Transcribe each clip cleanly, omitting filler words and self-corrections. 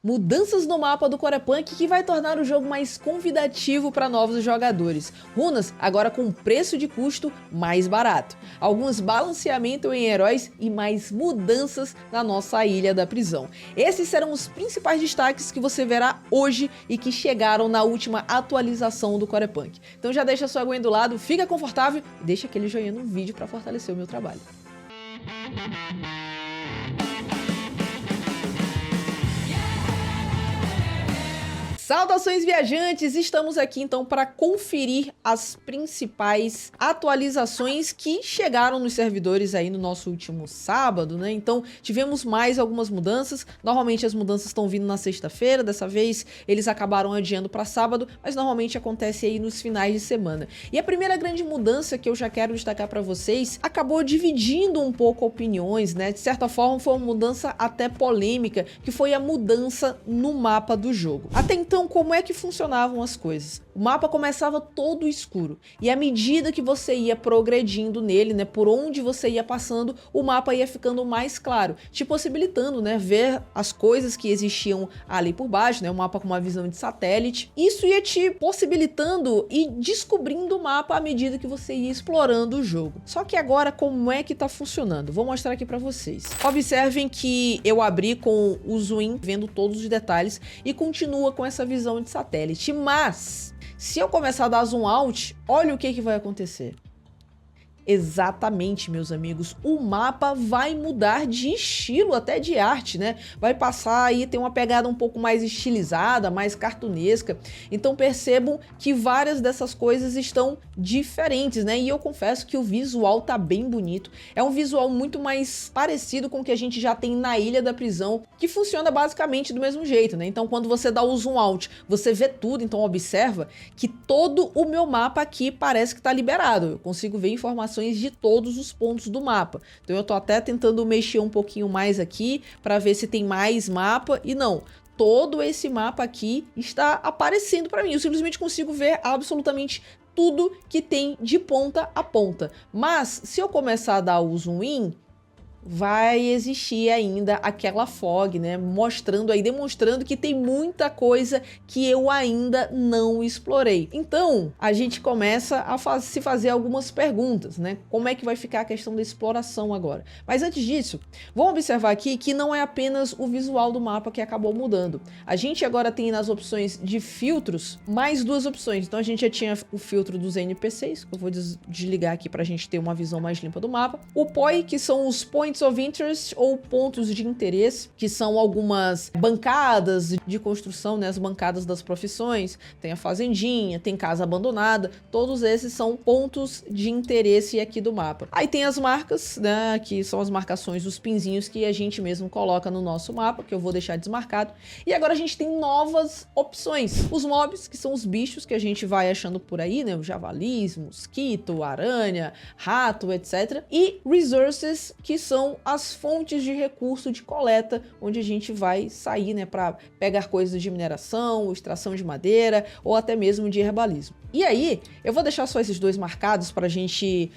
Mudanças no mapa do Corepunk que vai tornar o jogo mais convidativo para novos jogadores. Runas agora com preço de custo mais barato. Alguns balanceamentos em heróis e mais mudanças na nossa ilha da prisão. Esses serão os principais destaques que você verá hoje e que chegaram na última atualização do Corepunk. Então já deixa sua aguinha do lado, fica confortável e deixa aquele joinha no vídeo para fortalecer o meu trabalho. Saudações, viajantes! Estamos aqui então para conferir as principais atualizações que chegaram nos servidores aí no nosso último sábado, né? Então tivemos mais algumas mudanças. Normalmente as mudanças estão vindo na sexta-feira, dessa vez eles acabaram adiando para sábado, mas normalmente acontece aí nos finais de semana. E a primeira grande mudança que eu já quero destacar para vocês acabou dividindo um pouco opiniões, né? De certa forma foi uma mudança até polêmica, que foi a mudança no mapa do jogo. Até então, como é que funcionavam as coisas? O mapa começava todo escuro e à medida que você ia progredindo nele, né, por onde você ia passando, o mapa ia ficando mais claro, te possibilitando, né, ver as coisas que existiam ali por baixo, né, o mapa com uma visão de satélite. Isso ia te possibilitando e descobrindo o mapa à medida que você ia explorando o jogo. Só que agora como é que tá funcionando? Vou mostrar aqui para vocês. Observem que eu abri com o zoom vendo todos os detalhes e continua com essa visão de satélite, mas se eu começar a dar zoom out, olha o que vai acontecer. Exatamente, meus amigos, o mapa vai mudar de estilo, até de arte, né? Vai passar aí, tem uma pegada um pouco mais estilizada, mais cartunesca. Então percebam que várias dessas coisas estão diferentes, né? E eu confesso que o visual tá bem bonito. É um visual muito mais parecido com o que a gente já tem na Ilha da Prisão, que funciona basicamente do mesmo jeito, né? Então quando você dá o zoom out, você vê tudo, então observa que todo o meu mapa aqui parece que tá liberado. Eu consigo ver informações de todos os pontos do mapa. Então eu tô até tentando mexer um pouquinho mais aqui para ver se tem mais mapa e não. Todo esse mapa aqui está aparecendo para mim. Eu simplesmente consigo ver absolutamente tudo que tem de ponta a ponta. Mas se eu começar a dar o zoom in, vai existir ainda aquela fog, né? Mostrando aí, demonstrando que tem muita coisa que eu ainda não explorei. Então, a gente começa a se fazer algumas perguntas, né? Como é que vai ficar a questão da exploração agora? Mas antes disso, vamos observar aqui que não é apenas o visual do mapa que acabou mudando. A gente agora tem nas opções de filtros mais duas opções. Então, a gente já tinha o filtro dos NPCs, que eu vou desligar aqui para a gente ter uma visão mais limpa do mapa. O POI, que são os Points of Interest ou pontos de interesse, que são algumas bancadas de construção, né, as bancadas das profissões, tem a fazendinha, tem casa abandonada, todos esses são pontos de interesse aqui do mapa. Aí tem as marcas, né, que são as marcações, os pinzinhos que a gente mesmo coloca no nosso mapa, que eu vou deixar desmarcado. E agora a gente tem novas opções, os mobs, que são os bichos que a gente vai achando por aí, né, o javalis, mosquito, aranha, rato, etc. E resources, que são as fontes de recurso de coleta, onde a gente vai sair, né, para pegar coisas de mineração, extração de madeira ou até mesmo de herbalismo. E aí, eu vou deixar só esses dois marcados para a gente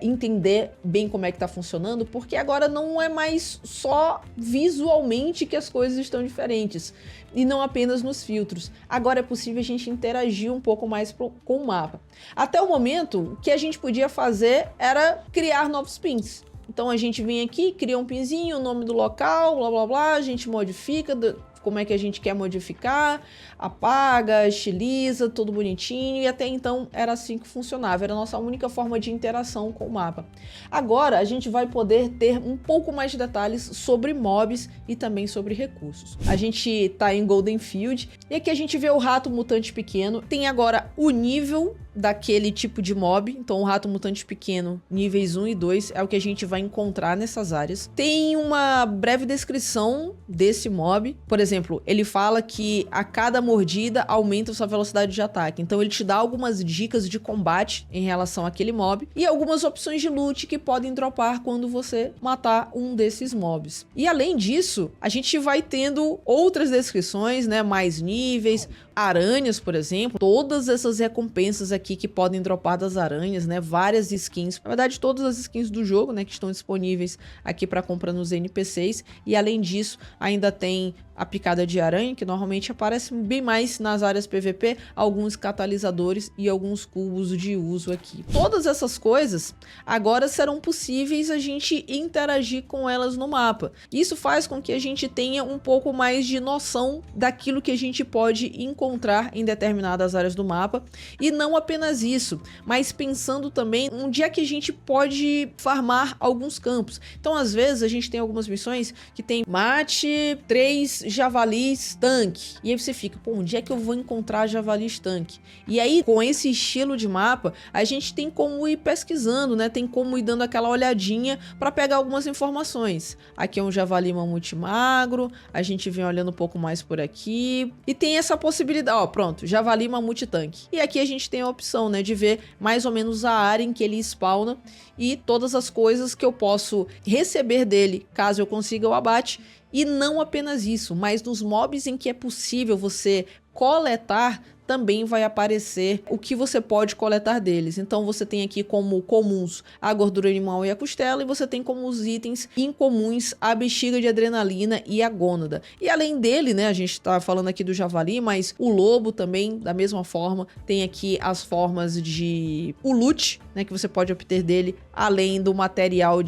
entender bem como é que tá funcionando, porque agora não é mais só visualmente que as coisas estão diferentes, e não apenas nos filtros. Agora é possível a gente interagir um pouco mais com o mapa. Até o momento, o que a gente podia fazer era criar novos pins. Então a gente vem aqui, cria um pinzinho, o nome do local, blá blá blá, a gente modifica como é que a gente quer modificar, apaga, estiliza, tudo bonitinho, e até então era assim que funcionava, era a nossa única forma de interação com o mapa. Agora a gente vai poder ter um pouco mais de detalhes sobre mobs e também sobre recursos. A gente tá em Golden Field e aqui a gente vê o rato mutante pequeno, tem agora o nível daquele tipo de mob, então o rato mutante pequeno, níveis 1 e 2, é o que a gente vai encontrar nessas áreas. Tem uma breve descrição desse mob, por exemplo, ele fala que a cada mordida aumenta sua velocidade de ataque, então ele te dá algumas dicas de combate em relação àquele mob e algumas opções de loot que podem dropar quando você matar um desses mobs. E além disso, a gente vai tendo outras descrições, né, mais níveis, aranhas, por exemplo, todas essas recompensas aqui que podem dropar das aranhas, né, várias skins, na verdade todas as skins do jogo, né, que estão disponíveis aqui para compra nos NPCs, e além disso ainda tem a picada de aranha, que normalmente aparece bem mais nas áreas PVP, alguns catalisadores e alguns cubos de uso aqui. Todas essas coisas agora serão possíveis a gente interagir com elas no mapa. Isso faz com que a gente tenha um pouco mais de noção daquilo que a gente pode encontrar em determinadas áreas do mapa, e não apenas isso, mas pensando também onde é que a gente pode farmar alguns campos. Então às vezes a gente tem algumas missões que tem mate 3 javalis tanque, e aí você fica, pô, onde é que eu vou encontrar javalis tanque? E aí com esse estilo de mapa a gente tem como ir pesquisando, né? Tem como ir dando aquela olhadinha para pegar algumas informações. Aqui é um javali mamute magro, a gente vem olhando um pouco mais por aqui e tem essa possibilidade, ó, pronto, javali mamute tanque. E aqui a gente tem a opção, né, de ver mais ou menos a área em que ele spawna e todas as coisas que eu posso receber dele caso eu consiga o abate. E não apenas isso, mas nos mobs em que é possível você coletar, também vai aparecer o que você pode coletar deles. Então você tem aqui como comuns a gordura animal e a costela, e você tem como os itens incomuns a bexiga de adrenalina e a gônada. E além dele, né, a gente tá falando aqui do javali, mas o lobo também, da mesma forma, tem aqui as formas de o loot, né, que você pode obter dele, além do material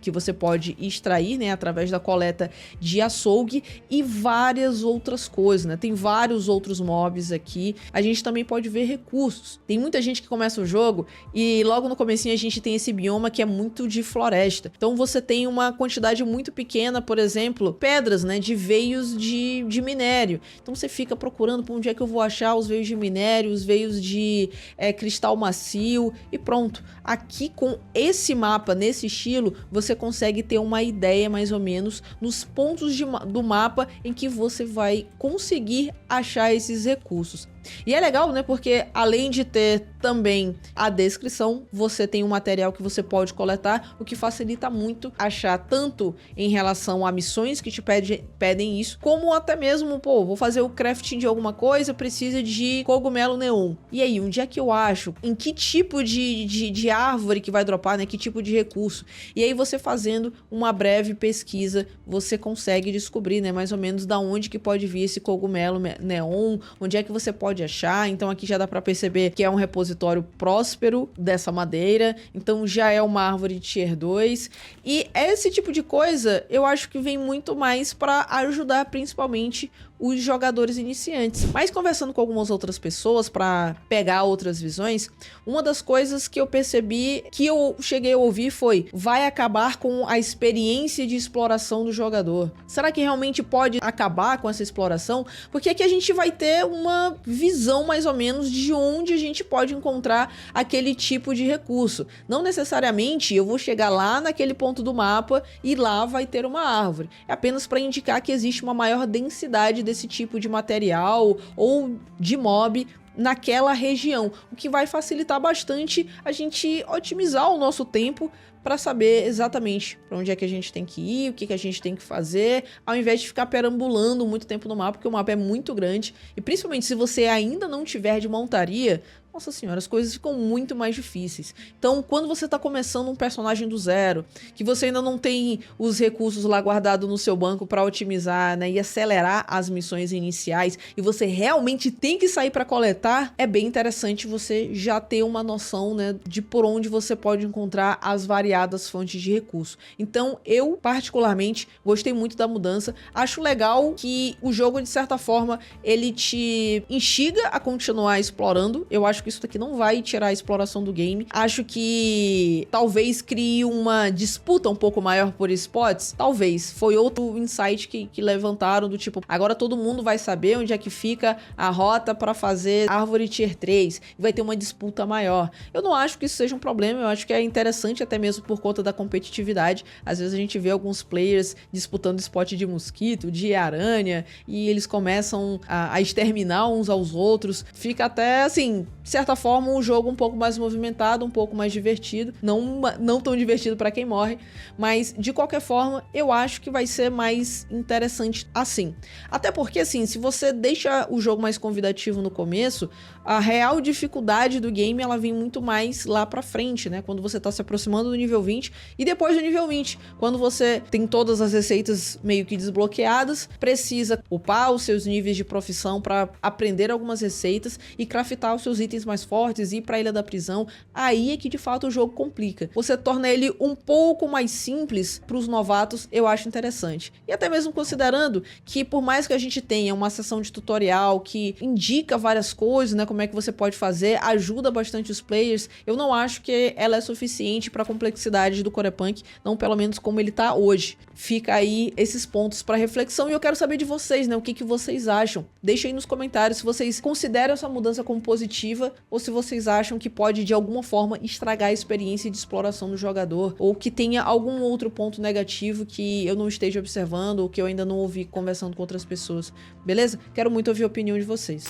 que você pode extrair, né, através da coleta de açougue e várias outras coisas, né? Tem vários outros mobs aqui. A gente também pode ver recursos. Tem muita gente que começa o jogo e logo no comecinho a gente tem esse bioma que é muito de floresta. Então você tem uma quantidade muito pequena, por exemplo, pedras, né, de veios de minério. Então você fica procurando por onde é que eu vou achar os veios de minério, os veios de cristal macio e pronto. Aqui com esse mapa, nesse estilo, você consegue ter uma ideia mais ou menos nos pontos do mapa em que você vai conseguir achar esses recursos. E é legal, né, porque além de ter também a descrição, você tem um material que você pode coletar, o que facilita muito achar tanto em relação a missões que te pedem isso, como até mesmo, pô, vou fazer o crafting de alguma coisa, precisa de cogumelo neon. E aí, onde é que eu acho? Em que tipo de árvore que vai dropar, né? Que tipo de recurso? E aí você fazendo uma breve pesquisa, você consegue descobrir, né, mais ou menos da onde que pode vir esse cogumelo neon, onde é que você pode achar. Então aqui já dá para perceber que é um repositório próspero dessa madeira, então já é uma árvore tier 2, e esse tipo de coisa eu acho que vem muito mais para ajudar principalmente os jogadores iniciantes. Mas conversando com algumas outras pessoas para pegar outras visões, uma das coisas que eu percebi, que eu cheguei a ouvir foi: vai acabar com a experiência de exploração do jogador. Será que realmente pode acabar com essa exploração? Porque aqui a gente vai ter uma visão mais ou menos de onde a gente pode encontrar aquele tipo de recurso. Não necessariamente eu vou chegar lá naquele ponto do mapa e lá vai ter uma árvore. É apenas para indicar que existe uma maior densidade desse tipo de material ou de mob naquela região, o que vai facilitar bastante a gente otimizar o nosso tempo para saber exatamente para onde é que a gente tem que ir, o que que a gente tem que fazer, ao invés de ficar perambulando muito tempo no mapa, porque o mapa é muito grande, e principalmente se você ainda não tiver de montaria, nossa senhora, as coisas ficam muito mais difíceis. Então, quando você está começando um personagem do zero, que você ainda não tem os recursos lá guardados no seu banco para otimizar, né, e acelerar as missões iniciais, e você realmente tem que sair para coletar, é bem interessante você já ter uma noção, né, de por onde você pode encontrar as variadas fontes de recurso. Então, eu particularmente gostei muito da mudança. Acho legal que o jogo, de certa forma, ele te instiga a continuar explorando. Eu acho que isso daqui não vai tirar a exploração do game. Acho que talvez crie uma disputa um pouco maior por spots. Talvez. Foi outro insight que levantaram, do tipo, agora todo mundo vai saber onde é que fica a rota para fazer árvore tier 3. Vai ter uma disputa maior. Eu não acho que isso seja um problema. Eu acho que é interessante até mesmo por conta da competitividade. Às vezes a gente vê alguns players disputando spot de mosquito, de aranha, e eles começam a exterminar uns aos outros. Fica até assim, se certa forma, um jogo um pouco mais movimentado, um pouco mais divertido, não tão divertido para quem morre, mas de qualquer forma, eu acho que vai ser mais interessante assim. Até porque, assim, se você deixa o jogo mais convidativo no começo, a real dificuldade do game, ela vem muito mais lá pra frente, né? Quando você tá se aproximando do nível 20 e depois do nível 20, quando você tem todas as receitas meio que desbloqueadas, precisa upar os seus níveis de profissão para aprender algumas receitas e craftar os seus itens mais fortes, ir pra Ilha da Prisão. Aí é que de fato o jogo complica. Você torna ele um pouco mais simples pros novatos, eu acho interessante. E até mesmo considerando que por mais que a gente tenha uma sessão de tutorial que indica várias coisas, né, como é que você pode fazer, ajuda bastante os players, eu não acho que ela é suficiente para a complexidade do Corepunk, não pelo menos como ele tá hoje. Fica aí esses pontos para reflexão e eu quero saber de vocês, né, o que vocês acham. Deixa aí nos comentários se vocês consideram essa mudança como positiva ou se vocês acham que pode de alguma forma estragar a experiência de exploração do jogador ou que tenha algum outro ponto negativo que eu não esteja observando ou que eu ainda não ouvi conversando com outras pessoas, beleza? Quero muito ouvir a opinião de vocês.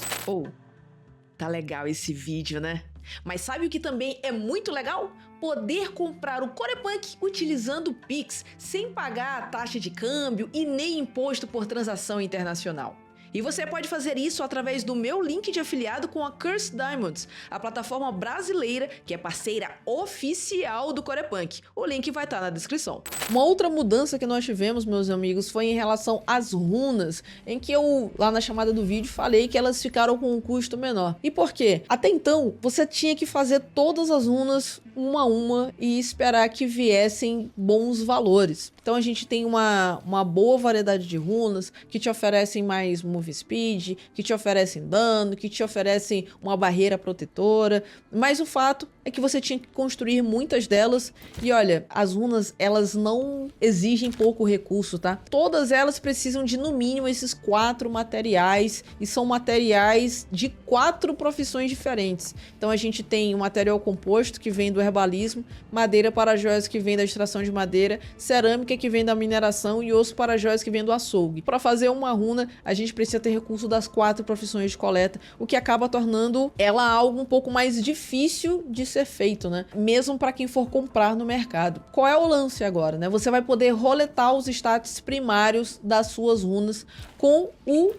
Tá legal esse vídeo, né? Mas sabe o que também é muito legal? Poder comprar o Corepunk utilizando o Pix, sem pagar a taxa de câmbio e nem imposto por transação internacional. E você pode fazer isso através do meu link de afiliado com a Cursed Diamonds, a plataforma brasileira que é parceira oficial do Corepunk. O link vai estar na descrição. Uma outra mudança que nós tivemos, meus amigos, foi em relação às runas, em que eu, lá na chamada do vídeo, falei que elas ficaram com um custo menor. E por quê? Até então, você tinha que fazer todas as runas uma a uma e esperar que viessem bons valores. Então a gente tem uma boa variedade de runas que te oferecem mais move speed, que te oferecem dano, que te oferecem uma barreira protetora, mas o fato é que você tinha que construir muitas delas e olha, as runas elas não exigem pouco recurso, tá? Todas elas precisam de no mínimo esses 4 materiais e são materiais de 4 profissões diferentes. Então a gente tem o material composto que vem do herbalismo, madeira para joias que vem da extração de madeira, cerâmica que vem da mineração e osso para joias que vem do açougue. Para fazer uma runa, a gente precisa ter recurso das 4 profissões de coleta, o que acaba tornando ela algo um pouco mais difícil de ser feito, né? Mesmo para quem for comprar no mercado. Qual é o lance agora, né? Você vai poder roletar os status primários das suas runas com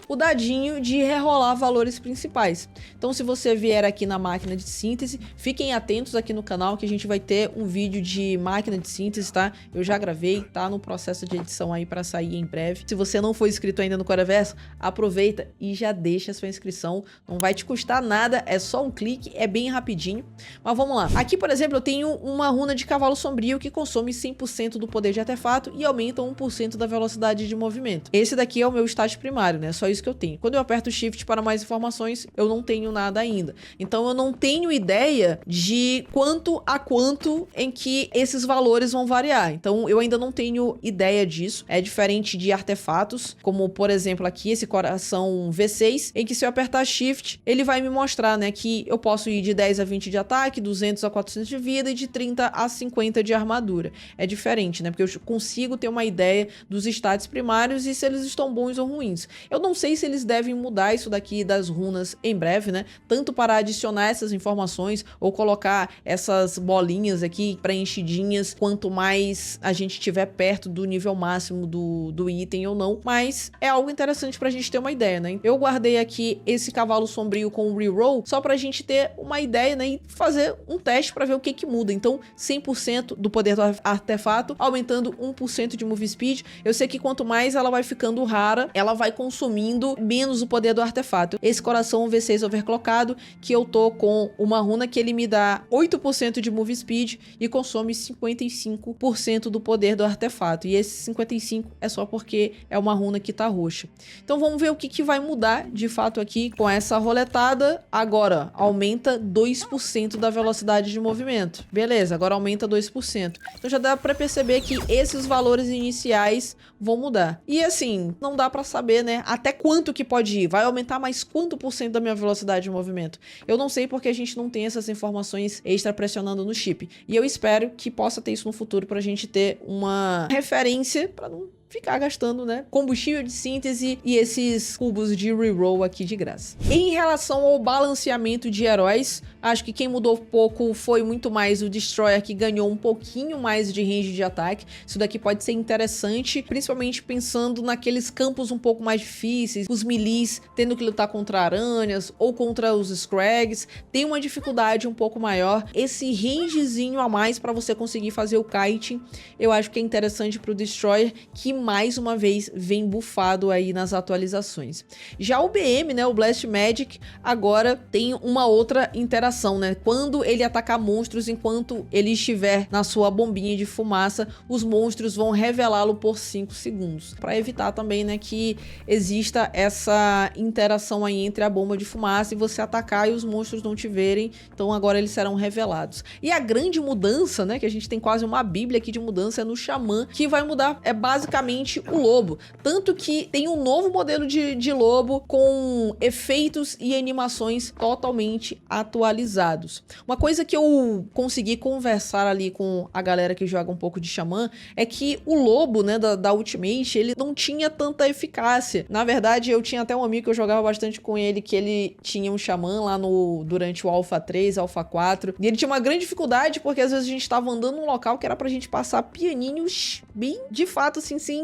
o dadinho de rerolar valores principais. Então, se você vier aqui na máquina de síntese, fiquem atentos aqui no canal que a gente vai ter um vídeo de máquina de síntese, tá? Eu já gravei, tá no processo de edição aí para sair em breve. Se você não for inscrito ainda no Coreverso, aproveita e já deixa a sua inscrição. Não vai te custar nada, é só um clique, é bem rapidinho. Mas vamos lá. Aqui, por exemplo, eu tenho uma runa de cavalo sombrio que consome 100% do poder de artefato e aumenta 1% da velocidade de movimento. Esse daqui é o meu estágio primário, né? Só isso que eu tenho. Quando eu aperto Shift para mais informações, eu não tenho nada ainda. Então eu não tenho ideia de quanto a quanto em que esses valores vão variar. Então eu ainda não tenho ideia disso. É diferente de artefatos, como por exemplo aqui esse coração V6, em que se eu apertar Shift, ele vai me mostrar, né, que eu posso ir de 10 a 20 de ataque, 200 a 400 de vida e de 30 a 50 de armadura. É diferente, né? Porque eu consigo ter uma ideia dos stats primários e se eles estão bons ou ruins. Eu não sei se eles devem mudar isso daqui das runas em breve, né? Tanto para adicionar essas informações ou colocar essas bolinhas aqui preenchidinhas quanto mais a gente estiver perto do nível máximo do item ou não. Mas é algo interessante pra gente ter uma ideia, né? Eu guardei aqui esse cavalo sombrio com o reroll só pra gente ter uma ideia, né? E fazer um teste pra ver o que muda. Então, 100% do poder do artefato, aumentando 1% de move speed. Eu sei que quanto mais ela vai ficando rara, ela vai consumindo menos o poder do artefato. Esse coração V6 overclockado, que eu tô com uma runa que ele me dá 8% de move speed e consome 55% do poder do artefato. E esse 55 é só porque é uma runa que tá roxa. Então vamos ver o que vai mudar de fato aqui com essa roletada. Agora aumenta 2% da velocidade de movimento. Beleza, agora aumenta 2%. Então já dá pra perceber que esses valores iniciais vão mudar. E assim, não dá pra saber, né, até quanto que pode ir. Vai aumentar mais quanto por cento da minha velocidade de movimento? Eu não sei porque a gente não tem essas informações extra pressionando no chip. E eu espero que possa ter isso no futuro pra gente ter uma referência, pra não ficar gastando, né, combustível de síntese e esses cubos de reroll aqui de graça. Em relação ao balanceamento de heróis, acho que quem mudou pouco foi muito mais o Destroyer, que ganhou um pouquinho mais de range de ataque. Isso daqui pode ser interessante, principalmente pensando naqueles campos um pouco mais difíceis, os melees tendo que lutar contra aranhas ou contra os Scrags, tem uma dificuldade um pouco maior. Esse rangezinho a mais para você conseguir fazer o kiting, eu acho que é interessante para o Destroyer, que mais uma vez vem bufado aí nas atualizações. Já o BM, né, o Blast Magic, agora tem uma outra interação, né? Quando ele atacar monstros, enquanto ele estiver na sua bombinha de fumaça, os monstros vão revelá-lo por 5 segundos, para evitar também, né, que exista essa interação aí entre a bomba de fumaça e você atacar e os monstros não te verem. Então agora eles serão revelados. E a grande mudança, né, que a gente tem quase uma bíblia aqui de mudança, é no Xamã, que vai mudar, é basicamente o lobo. Tanto que tem um novo modelo de lobo com efeitos e animações totalmente atualizados. Uma coisa que eu consegui conversar ali com a galera que joga um pouco de Xamã é que o lobo, né, da Ultimate, ele não tinha tanta eficácia. Na verdade, eu tinha até um amigo que eu jogava bastante com ele, que ele tinha um Xamã lá durante o Alpha 3, Alpha 4, e ele tinha uma grande dificuldade, porque às vezes a gente tava andando num local que era pra gente passar pianinhos bem, de fato, assim, sem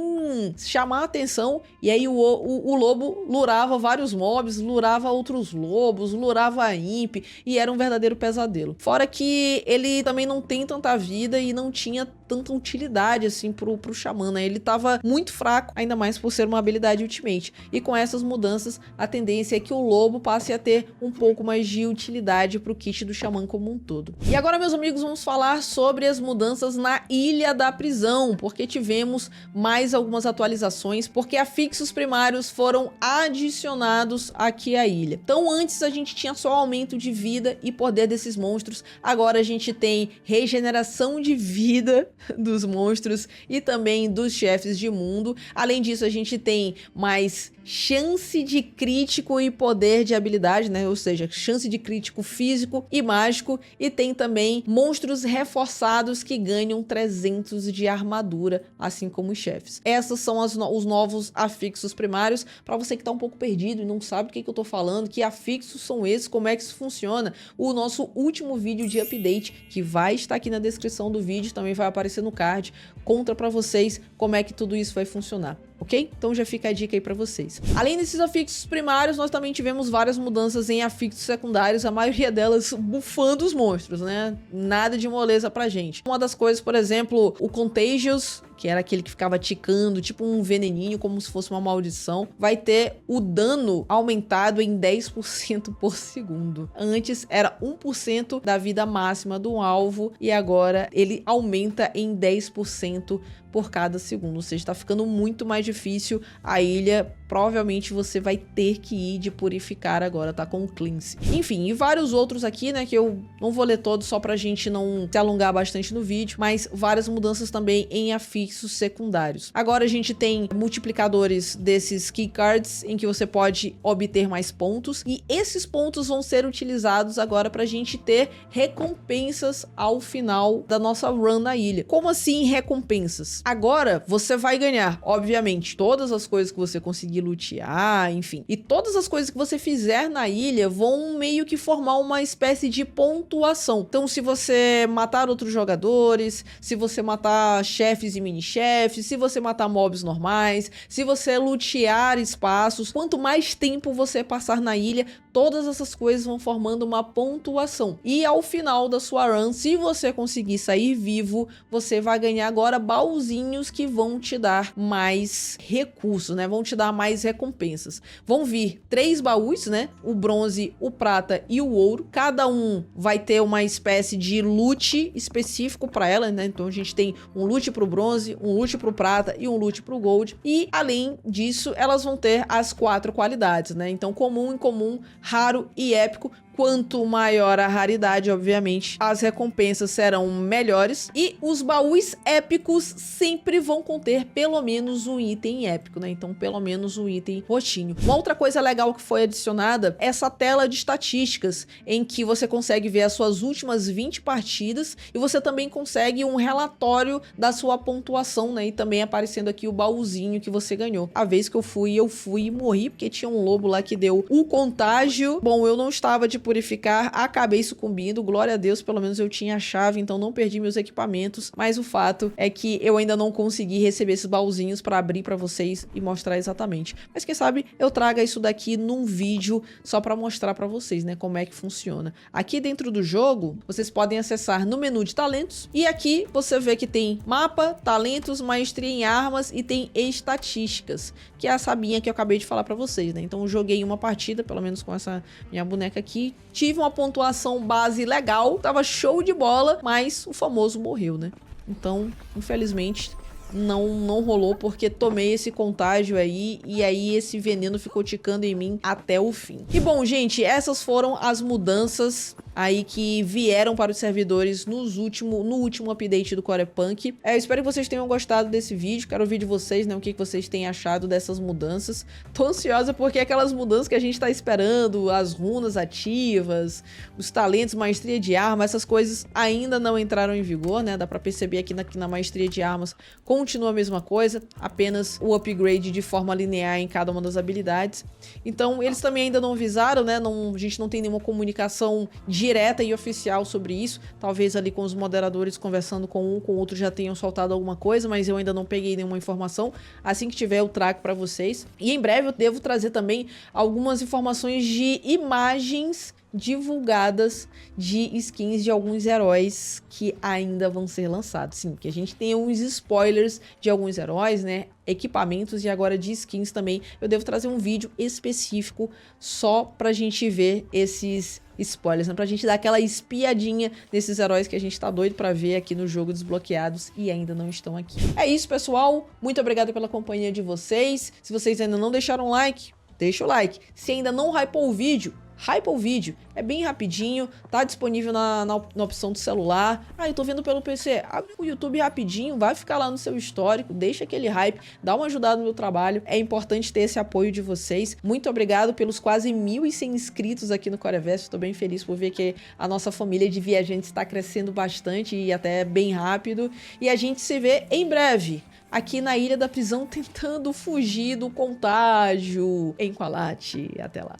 chamar a atenção, e aí o lobo lurava vários mobs, lurava outros lobos, lurava a imp, e era um verdadeiro pesadelo. Fora que ele também não tem tanta vida e não tinha tanta utilidade, assim, pro Xamã, né? Ele tava muito fraco, ainda mais por ser uma habilidade Ultimate. E com essas mudanças, a tendência é que o lobo passe a ter um pouco mais de utilidade pro kit do Xamã como um todo. E agora, meus amigos, vamos falar sobre as mudanças na Ilha da Prisão, porque tivemos mais algumas atualizações, porque afixos primários foram adicionados aqui à ilha. Então, antes a gente tinha só aumento de vida e poder desses monstros, agora a gente tem regeneração de vida dos monstros e também dos chefes de mundo. Além disso, a gente tem mais chance de crítico e poder de habilidade, né? Ou seja, chance de crítico físico e mágico, e tem também monstros reforçados que ganham 300 de armadura, assim como os chefes. Essas são os novos afixos primários. Para você que tá um pouco perdido e não sabe o que eu tô falando, que afixos são esses, como é que isso funciona, o nosso último vídeo de update, que vai estar aqui na descrição do vídeo, também vai aparecer no card, conta para vocês como é que tudo isso vai funcionar. Ok? Então já fica a dica aí pra vocês. Além desses afixos primários, nós também tivemos várias mudanças em afixos secundários, a maioria delas bufando os monstros, né? Nada de moleza pra gente. Uma das coisas, por exemplo, o Contagious, que era aquele que ficava ticando, tipo um veneninho, como se fosse uma maldição, vai ter o dano aumentado em 10% por segundo. Antes era 1% da vida máxima do alvo, e agora ele aumenta em 10% por cada segundo, ou seja, tá ficando muito mais difícil a ilha. Provavelmente você vai ter que ir de purificar agora, tá? Com o cleanse. Enfim, e vários outros aqui, né, que eu não vou ler todos só pra gente não se alongar bastante no vídeo, mas várias mudanças também em afixos secundários. Agora a gente tem multiplicadores desses keycards, em que você pode obter mais pontos, e esses pontos vão ser utilizados agora pra gente ter recompensas ao final da nossa run na ilha. Como assim recompensas? Agora você vai ganhar, obviamente, todas as coisas que você conseguir lutear, enfim. E todas as coisas que você fizer na ilha vão meio que formar uma espécie de pontuação. Então, se você matar outros jogadores, se você matar chefes e mini-chefes, se você matar mobs normais, se você lutear espaços, quanto mais tempo você passar na ilha, todas essas coisas vão formando uma pontuação. E ao final da sua run, se você conseguir sair vivo, você vai ganhar agora baúzinhos que vão te dar mais recursos, né? Vão te dar mais recompensas. Vão vir 3 baús, né? O bronze, o prata e o ouro. Cada um vai ter uma espécie de loot específico para ela, né? Então a gente tem um loot pro bronze, um loot pro prata e um loot pro gold. E além disso, elas vão ter as 4 qualidades, né? Então comum, incomum, raro e épico. Quanto maior a raridade, obviamente, as recompensas serão melhores. E os baús épicos sempre vão conter pelo menos um item épico, né? Então, pelo menos um item roxinho. Uma outra coisa legal que foi adicionada é essa tela de estatísticas, em que você consegue ver as suas últimas 20 partidas e você também consegue um relatório da sua pontuação, né? E também aparecendo aqui o baúzinho que você ganhou. A vez que eu fui e morri, porque tinha um lobo lá que deu o contágio. Bom, eu não estava de purificar, acabei sucumbindo, glória a Deus, pelo menos eu tinha a chave, então não perdi meus equipamentos, mas o fato é que eu ainda não consegui receber esses baúzinhos para abrir para vocês e mostrar exatamente. Mas quem sabe eu traga isso daqui num vídeo só para mostrar para vocês, né, como é que funciona. Aqui dentro do jogo, vocês podem acessar no menu de talentos e aqui você vê que tem mapa, talentos, maestria em armas e tem estatísticas, que é a sabinha que eu acabei de falar para vocês, né? Então eu joguei uma partida, pelo menos com essa minha boneca aqui, tive uma pontuação base legal, tava show de bola, mas o famoso morreu, né? Então, infelizmente, não rolou porque tomei esse contágio aí e aí esse veneno ficou ticando em mim até o fim. E bom, gente, essas foram as mudanças aí que vieram para os servidores no último update do Corepunk. Eu espero que vocês tenham gostado desse vídeo, quero ouvir de vocês, né, o que vocês têm achado dessas mudanças. Tô ansiosa porque aquelas mudanças que a gente tá esperando, as runas ativas, os talentos, maestria de arma, essas coisas ainda não entraram em vigor, né, dá pra perceber aqui na maestria de armas continua a mesma coisa, apenas o upgrade de forma linear em cada uma das habilidades. Então eles também ainda não avisaram, né, a gente não tem nenhuma comunicação direta e oficial sobre isso, talvez ali com os moderadores conversando com um com o outro já tenham soltado alguma coisa, mas eu ainda não peguei nenhuma informação. Assim que tiver eu trago para vocês. E em breve eu devo trazer também algumas informações de imagens divulgadas de skins de alguns heróis que ainda vão ser lançados. Sim, que a gente tem uns spoilers de alguns heróis, né? Equipamentos e agora de skins também. Eu devo trazer um vídeo específico só pra gente ver esses spoilers, né? Pra gente dar aquela espiadinha nesses heróis que a gente tá doido pra ver aqui no jogo desbloqueados e ainda não estão aqui. É isso, pessoal. Muito obrigado pela companhia de vocês. Se vocês ainda não deixaram like, deixa o like. Se ainda não hypou o vídeo, hypa o vídeo, é bem rapidinho, tá disponível na opção do celular. Eu tô vendo pelo PC, abre o YouTube rapidinho, vai ficar lá no seu histórico, deixa aquele hype, dá uma ajudada no meu trabalho, é importante ter esse apoio de vocês. Muito obrigado pelos quase 1.100 inscritos aqui no Coreverso, tô bem feliz por ver que a nossa família de viajantes está crescendo bastante e até bem rápido, e a gente se vê em breve aqui na Ilha da Prisão tentando fugir do contágio em Qualate. Até lá.